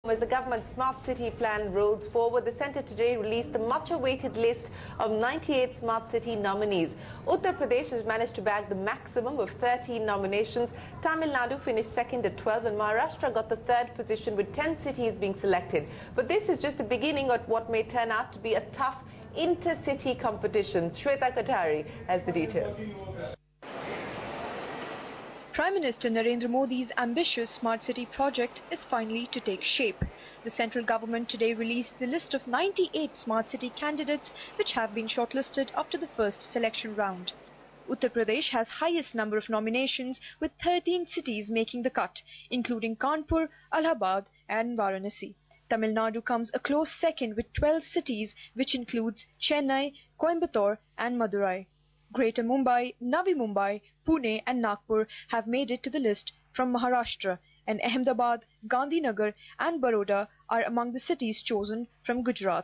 As the government's smart city plan rolls forward, the centre today released the much-awaited list of 98 smart city nominees. Uttar Pradesh has managed to bag the maximum of 13 nominations. Tamil Nadu finished second at 12 and Maharashtra got the third position with 10 cities being selected. But this is just the beginning of what may turn out to be a tough intercity competition. Shweta Kothari has the details. Prime Minister Narendra Modi's ambitious smart city project is finally to take shape. The central government today released the list of 98 smart city candidates which have been shortlisted after the first selection round. Uttar Pradesh has highest number of nominations with 13 cities making the cut, including Kanpur, Allahabad and Varanasi. Tamil Nadu comes a close second with 12 cities which includes Chennai, Coimbatore and Madurai. Greater Mumbai, Navi Mumbai, Pune and Nagpur have made it to the list from Maharashtra, and Ahmedabad, Gandhinagar and Baroda are among the cities chosen from Gujarat.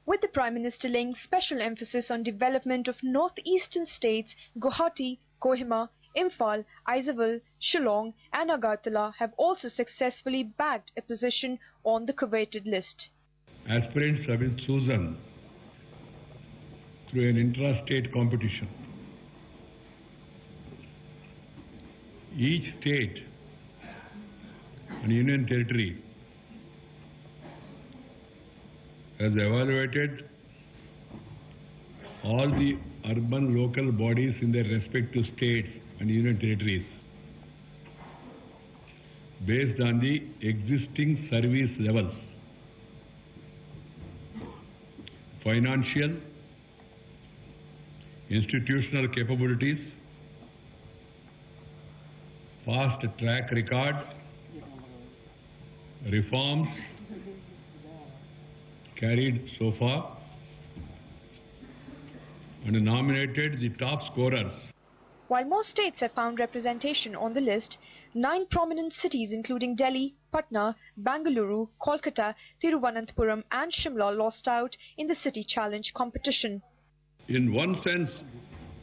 With the Prime Minister laying special emphasis on development of northeastern states, Guwahati, Kohima, Imphal, Aizawl, Shillong and Agartala have also successfully bagged a position on the coveted list. Aspirants have been chosen through an intra-state competition. Each state and union territory has evaluated all the urban local bodies in their respective states and union territories based on the existing service levels, financial, institutional capabilities, fast track record, reforms carried so far, and nominated the top scorers. While most states have found representation on the list, 9 prominent cities including Delhi, Patna, Bangalore, Kolkata, Thiruvananthapuram and Shimla lost out in the City Challenge competition. In one sense,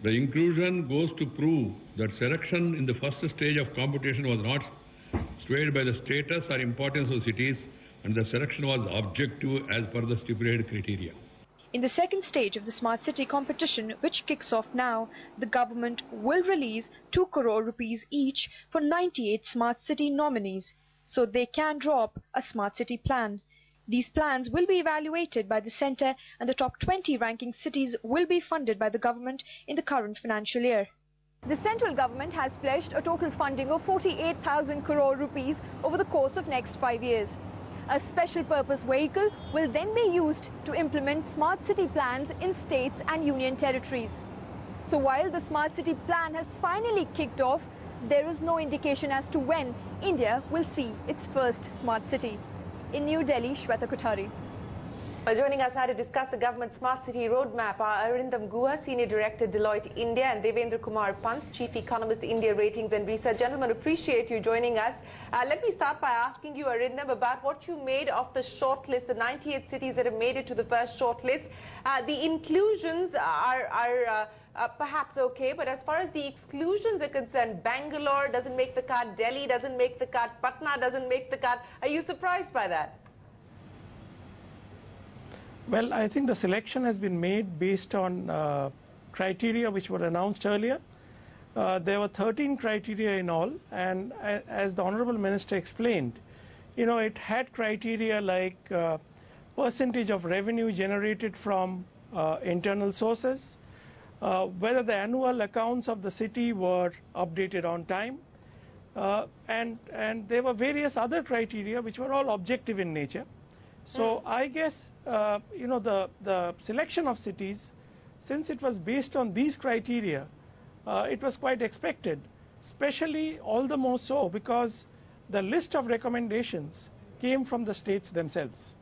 the inclusion goes to prove that selection in the first stage of competition was not swayed by the status or importance of cities, and the selection was objective as per the stipulated criteria. In the second stage of the Smart City competition, which kicks off now, the government will release 2 crore rupees each for 98 Smart City nominees, so they can draw up a Smart City plan. These plans will be evaluated by the centre and the top 20 ranking cities will be funded by the government in the current financial year. The central government has pledged a total funding of 48,000 crore rupees over the course of next 5 years. A special purpose vehicle will then be used to implement smart city plans in states and union territories. So while the smart city plan has finally kicked off, there is no indication as to when India will see its first smart city. In New Delhi, Shweta Kothari. Joining us now to discuss the government smart city roadmap are Arindam, Guha, Senior Director, Deloitte, India, and Devendra Kumar, Pant, Chief Economist, India Ratings and Research. Gentlemen, appreciate you joining us. Let me start by asking you, Arindam, about what you made of the shortlist, the 98 cities that have made it to the first shortlist. The inclusions are perhaps okay, but as far as the exclusions are concerned, Bangalore doesn't make the cut, Delhi doesn't make the cut, Patna doesn't make the cut. Are you surprised by that? Well, I think the selection has been made based on criteria which were announced earlier. There were 13 criteria in all, and as the Honorable Minister explained, it had criteria like percentage of revenue generated from internal sources, whether the annual accounts of the city were updated on time, and there were various other criteria which were all objective in nature. So I guess, the selection of cities, since it was based on these criteria, it was quite expected, especially all the more so because the list of recommendations came from the states themselves.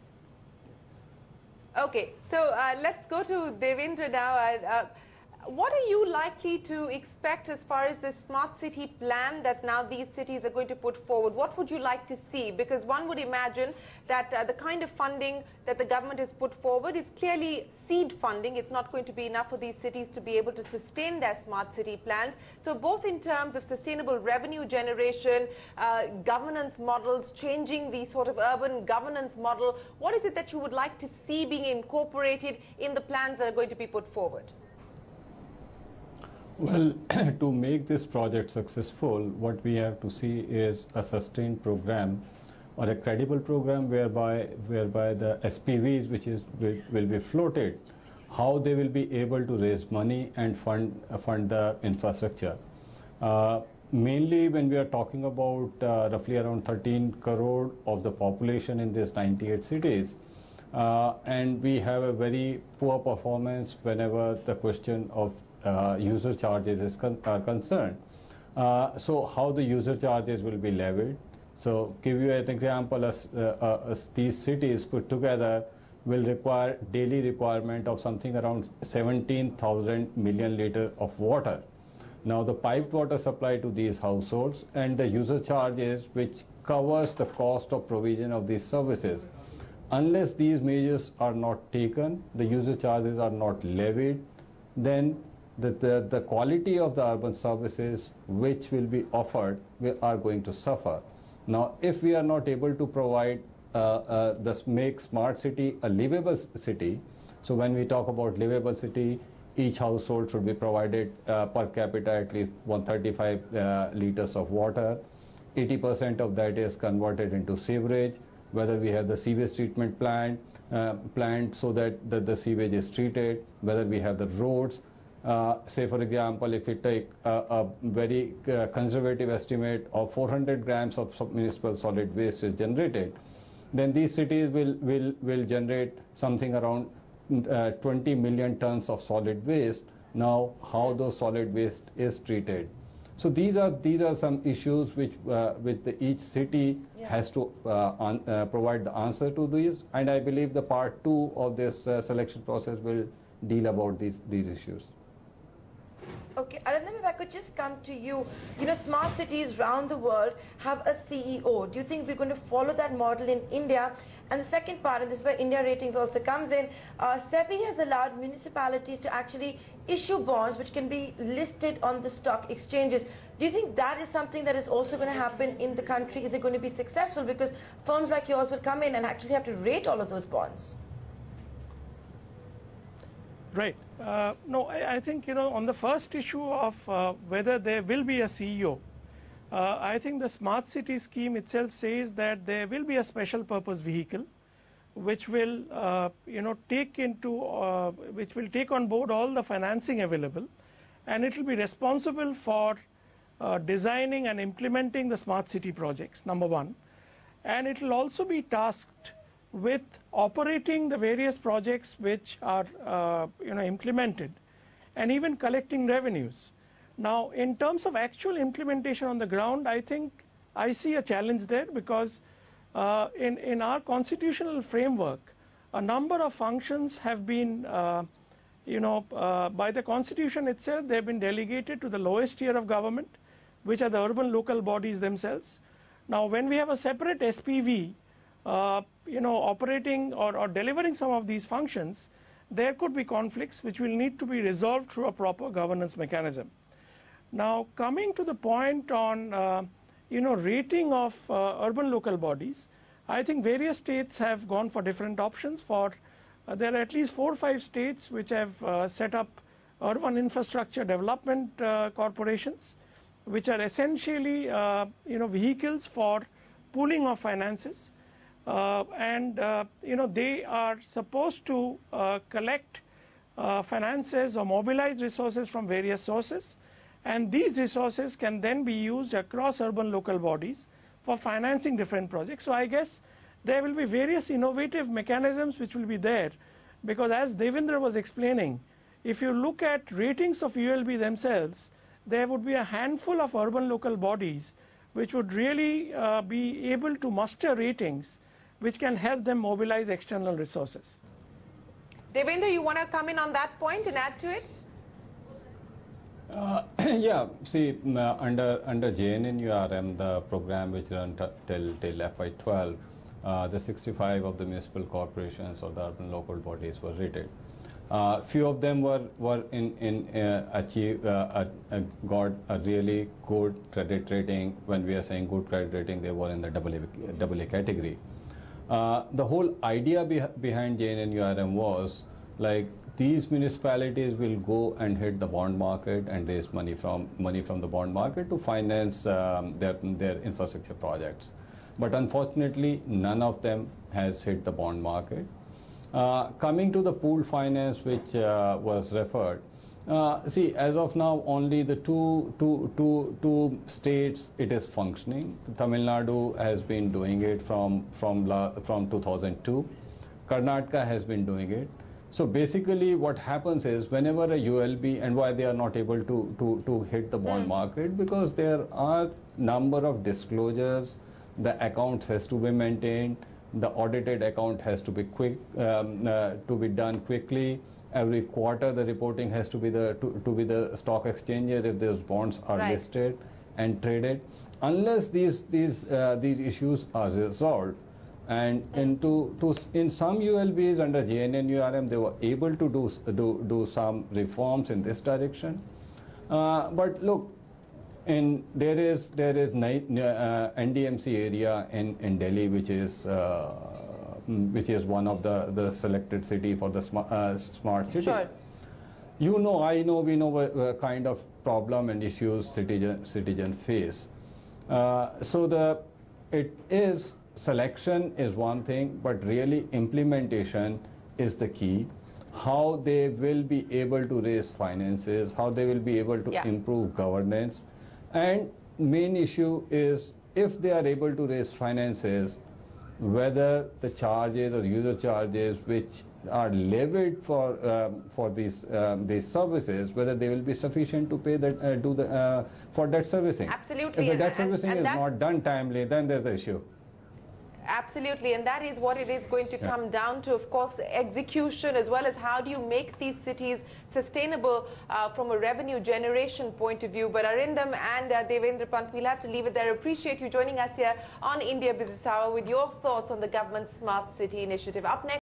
Okay, so let's go to Devendra now. What are you likely to expect as far as the smart city plan that now these cities are going to put forward? What would you like to see? Because one would imagine that the kind of funding that the government has put forward is clearly seed funding. It's not going to be enough for these cities to be able to sustain their smart city plans. So both in terms of sustainable revenue generation, governance models, changing the sort of urban governance model, what is it that you would like to see being incorporated in the plans that are going to be put forward? Well, to make this project successful, what we have to see is a sustained program or a credible program whereby the SPVs will be floated, how they will be able to raise money and fund the infrastructure. Mainly when we are talking about roughly around 13 crore of the population in these 98 cities, and we have a very poor performance whenever the question of user charges are concerned. So how the user charges will be levied. So give you an example, as these cities put together will require daily requirement of something around 17,000 million liters of water. Now the piped water supply to these households and the user charges which covers the cost of provision of these services. Unless these measures are not taken, the user charges are not levied, then the quality of the urban services which will be offered are going to suffer. Now, if we are not able to provide, make smart city a livable city, so when we talk about livable city, each household should be provided per capita at least 135 liters of water. 80% of that is converted into sewerage, whether we have the sewage treatment plant so that the sewage is treated, whether we have the roads. Say for example, if we take a very conservative estimate of 400 grams of municipal solid waste is generated, then these cities will generate something around 20 million tons of solid waste. Now, how those solid waste is treated. So these are some issues which each city has to provide the answer to these, and I believe the part 2 of this selection process will deal about these issues. Okay, Arindam, if I could just come to you. You know, smart cities around the world have a CEO. Do you think we're going to follow that model in India? And the second part, and this is where India Ratings also comes in, SEBI has allowed municipalities to actually issue bonds which can be listed on the stock exchanges. Do you think that is something that is also going to happen in the country? Is it going to be successful? Because firms like yours will come in and actually have to rate all of those bonds. Right. No, I think, you know, on the first issue of whether there will be a CEO, I think the smart city scheme itself says that there will be a special purpose vehicle which will, take on board all the financing available, and it will be responsible for designing and implementing the smart city projects, number one. And it will also be tasked with operating the various projects which are implemented, and even collecting revenues. Now, in terms of actual implementation on the ground, I think I see a challenge there, because in our constitutional framework, a number of functions have been by the constitution itself, they have been delegated to the lowest tier of government, which are the urban local bodies themselves. Now, when we have a separate SPV operating or delivering some of these functions, there could be conflicts which will need to be resolved through a proper governance mechanism. Now, coming to the point on rating of urban local bodies, I think various states have gone for different options. There are at least 4 or 5 states which have set up urban infrastructure development corporations, which are essentially vehicles for pooling of finances. They are supposed to collect finances or mobilize resources from various sources, and these resources can then be used across urban local bodies for financing different projects. So I guess there will be various innovative mechanisms which will be there, because as Devendra was explaining, if you look at ratings of ULB themselves, there would be a handful of urban local bodies which would really be able to muster ratings which can help them mobilize external resources. Devendra, you want to come in on that point and add to it? Yeah, see, under JNNURM, the program which ran till FY12, the 65 of the municipal corporations or the urban local bodies were rated. Few of them were got a really good credit rating. When we are saying good credit rating, they were in the AA category. The whole idea behind JNNURM was like these municipalities will go and hit the bond market and raise money from the bond market to finance their infrastructure projects. But unfortunately, none of them has hit the bond market. Coming to the pooled finance, which was referred, see, as of now, only the two states it is functioning. Tamil Nadu has been doing it from 2002. Karnataka has been doing it. So basically, what happens is whenever a ULB, and why they are not able to hit the bond market, because there are number of disclosures, the accounts has to be maintained, the audited account has to be to be done quickly. Every quarter, the reporting has to be the stock exchanges if those bonds are listed and traded. Unless these issues are resolved, and in some ULBs under JNNURM, they were able to do some reforms in this direction. But look, there is NDMC area in Delhi, which is one of the selected city for the smart city. Sure. You know, I know, we know what kind of problem and issues citizen face. So selection is one thing, but really implementation is the key. How they will be able to raise finances, how they will be able to improve governance. And main issue is if they are able to raise finances, whether the charges or user charges which are levied for these services, whether they will be sufficient to pay that for debt servicing. Absolutely. If the debt servicing is not done timely, then there's the issue. Absolutely, and that is what it is going to come down to, of course, execution, as well as how do you make these cities sustainable from a revenue generation point of view. But Arindam and Devendra, Pant, we'll have to leave it there. Appreciate you joining us here on India Business Hour with your thoughts on the government's Smart City initiative. Up next.